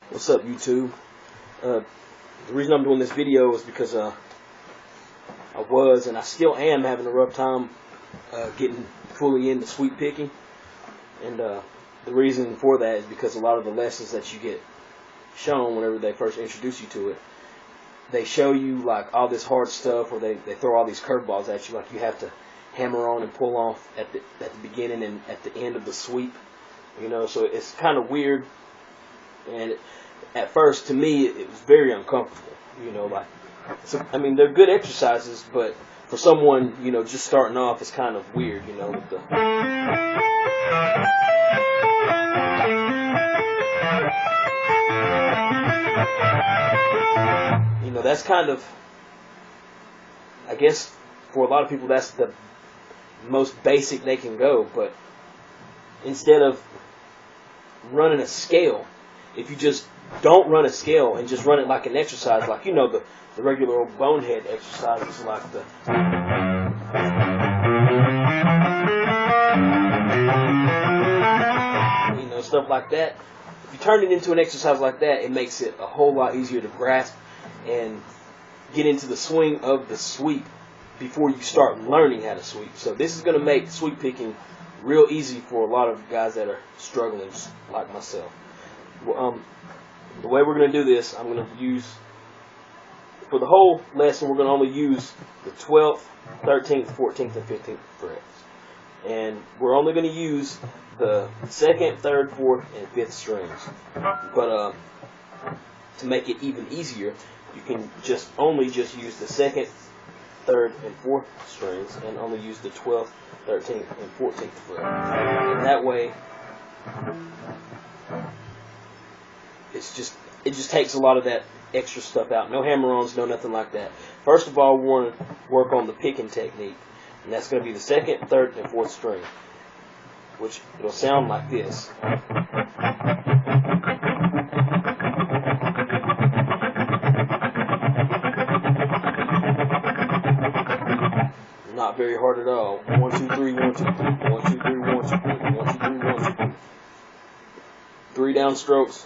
What's up, YouTube? The reason I'm doing this video is because I was and I still am having a rough time getting fully into sweep picking, and the reason for that is because a lot of the lessons that you get shown whenever they first introduce you to it, they show you like all this hard stuff, or they throw all these curveballs at you, like you have to hammer on and pull off at the beginning and at the end of the sweep, you know. So it's kind of weird, and at first to me it was very uncomfortable, you know. Like, so, I mean, they're good exercises, but for someone, you know, just starting off, it's kind of weird, you know, with the that's kind of, I guess for a lot of people that's the most basic they can go. But instead of running a scale, if you just don't run a scale and just run it like an exercise, like, you know, the regular old bonehead exercises, like the stuff like that. If you turn it into an exercise like that, it makes it a whole lot easier to grasp and get into the swing of the sweep before you start learning how to sweep. So this is going to make sweep picking real easy for a lot of guys that are struggling like myself. Well, the way we're going to do this, I'm going to use, for the whole lesson, we're going to only use the 12th, 13th, 14th, and 15th frets. And we're only going to use the 2nd, 3rd, 4th, and 5th strings. But to make it even easier, you can only use the 2nd, 3rd, and 4th strings, and only use the 12th, 13th, and 14th fret. And that way, it just takes a lot of that extra stuff out. No hammer-ons, no nothing like that. First of all, we want to work on the picking technique, and that's going to be the 2nd, 3rd, and 4th string, which it'll sound like this. Not very hard at all. 1, 2, 3, 1, 2, 3, 1, 2, 3, 1, 2, 3, 1, 2, 3, 1, 2, 3. 3 downstrokes,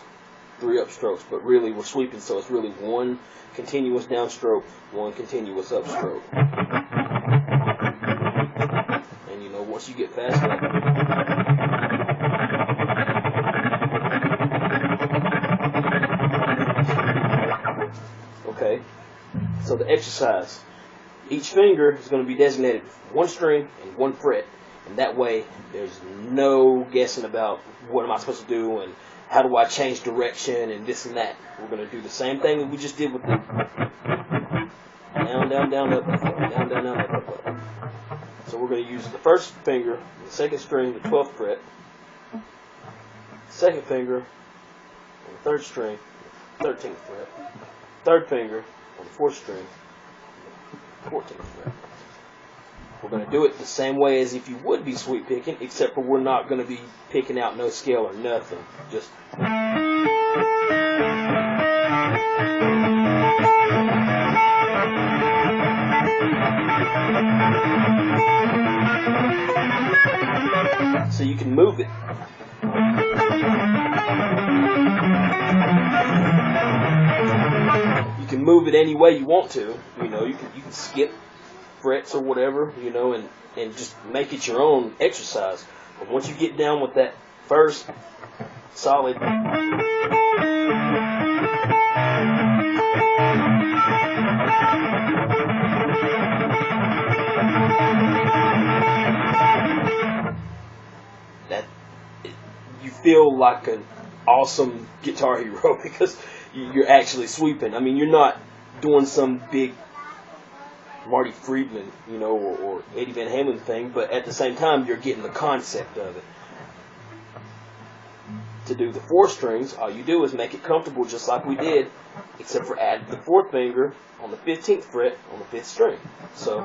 3 upstrokes, but really we're sweeping, so it's really 1 continuous downstroke, 1 continuous upstroke. And you know, once you get fast enough, okay, so the exercise, each finger is going to be designated 1 string and 1 fret, and that way there's no guessing about what am I supposed to do and how do I change direction and this and that. We're going to do the same thing that we just did with the down, down, down, up, up, down, down, down, up, up, up. So we're going to use the 1st finger, the 2nd string, the 12th fret, 2nd finger on the 3rd string, 13th fret, 3rd finger on the 4th string, 14th fret. We're going to do it the same way as if you would be sweep picking, except for we're not going to be picking out no scale or nothing. Just so you can move it. You can move it any way you want to. You know, you can skip frets or whatever, you know, and just make it your own exercise. But once you get down with that first solid you feel like an awesome guitar hero because you're actually sweeping. I mean, you're not doing some big Marty Friedman, you know, or Eddie Van Halen thing, but at the same time, you're getting the concept of it. To do the 4 strings, all you do is make it comfortable just like we did, except for add the 4th finger on the 15th fret on the 5th string. So,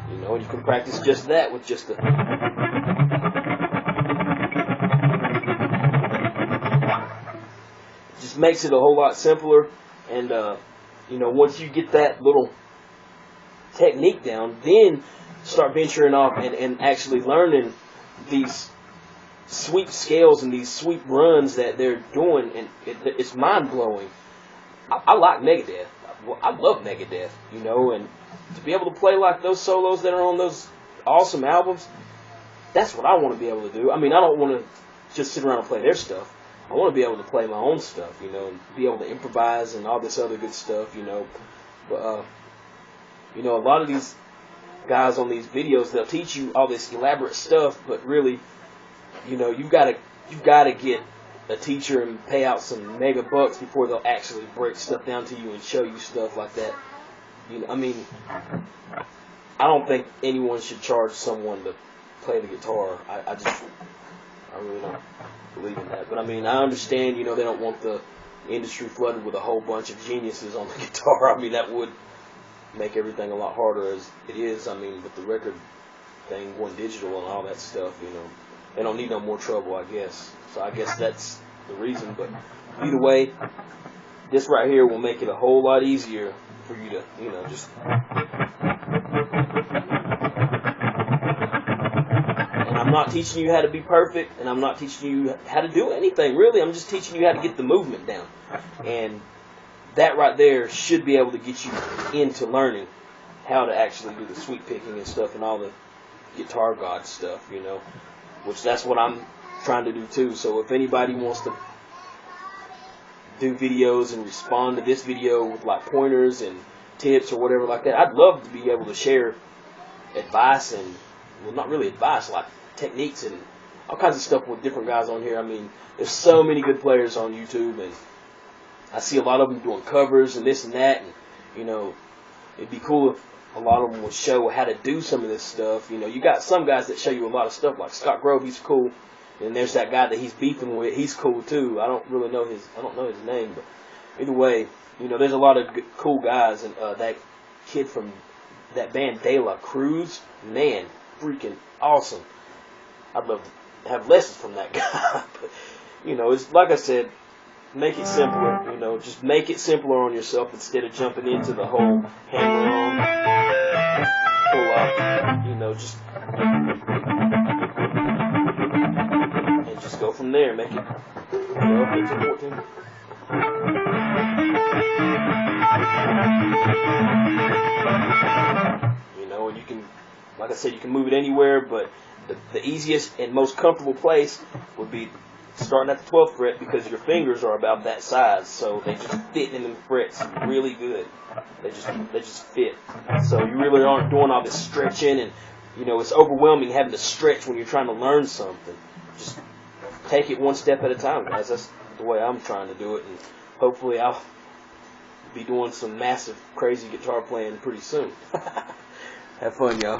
you know, you can practice just that with just the just makes it a whole lot simpler. And you know, once you get that little technique down, then start venturing off and actually learning these sweep scales and these sweep runs that they're doing, and it's mind-blowing. I like Megadeth. I love Megadeth, you know, and to be able to play like those solos that are on those awesome albums, that's what I want to be able to do. I mean, I don't want to just sit around and play their stuff. I want to be able to play my own stuff, you know, and be able to improvise and all this other good stuff, you know. But, you know, a lot of these guys on these videos, they'll teach you all this elaborate stuff, but really, you know, you've got to get a teacher and pay out some mega bucks before they'll actually break stuff down to you and show you stuff like that. You know, I mean, I don't think anyone should charge someone to play the guitar. I really don't believe in that. But I mean, I understand, you know, they don't want the industry flooded with a whole bunch of geniuses on the guitar. I mean, that would make everything a lot harder as it is. I mean, with the record thing going digital and all that stuff, you know, they don't need no more trouble, I guess. So I guess that's the reason. But either way, this right here will make it a whole lot easier for you to, you know, just... And I'm not teaching you how to be perfect, and I'm not teaching you how to do anything, really. I'm just teaching you how to get the movement down. And that right there should be able to get you into learning how to actually do the sweep picking and stuff and all the guitar god stuff, you know, which that's what I'm trying to do too. So if anybody wants to do videos and respond to this video with like pointers and tips or whatever like that, I'd love to be able to share advice and, well, not really advice, like techniques and all kinds of stuff with different guys on here. I mean, there's so many good players on YouTube, and I see a lot of them doing covers and this and that, and, you know, it'd be cool if a lot of them would show how to do some of this stuff. You know, you got some guys that show you a lot of stuff, like Scott Grove, he's cool, and there's that guy that he's beefing with, he's cool too. I don't know his name, but either way, you know, there's a lot of good, cool guys, and that kid from that band De La Cruz, man, freaking awesome. I'd love to have lessons from that guy, but, you know, it's like I said, make it simpler, you know, just make it simpler on yourself instead of jumping into the whole hammer on, pull up, you know, just, and just go from there, make it 12, 13, 14. You know, and you can, like I said, you can move it anywhere, but the easiest and most comfortable place would be starting at the 12th fret, because your fingers are about that size, so they just fit in the frets really good. They just fit. So you really aren't doing all this stretching, and, you know, it's overwhelming having to stretch when you're trying to learn something. Just take it one step at a time, guys. That's the way I'm trying to do it, and hopefully I'll be doing some massive, crazy guitar playing pretty soon. Have fun, y'all.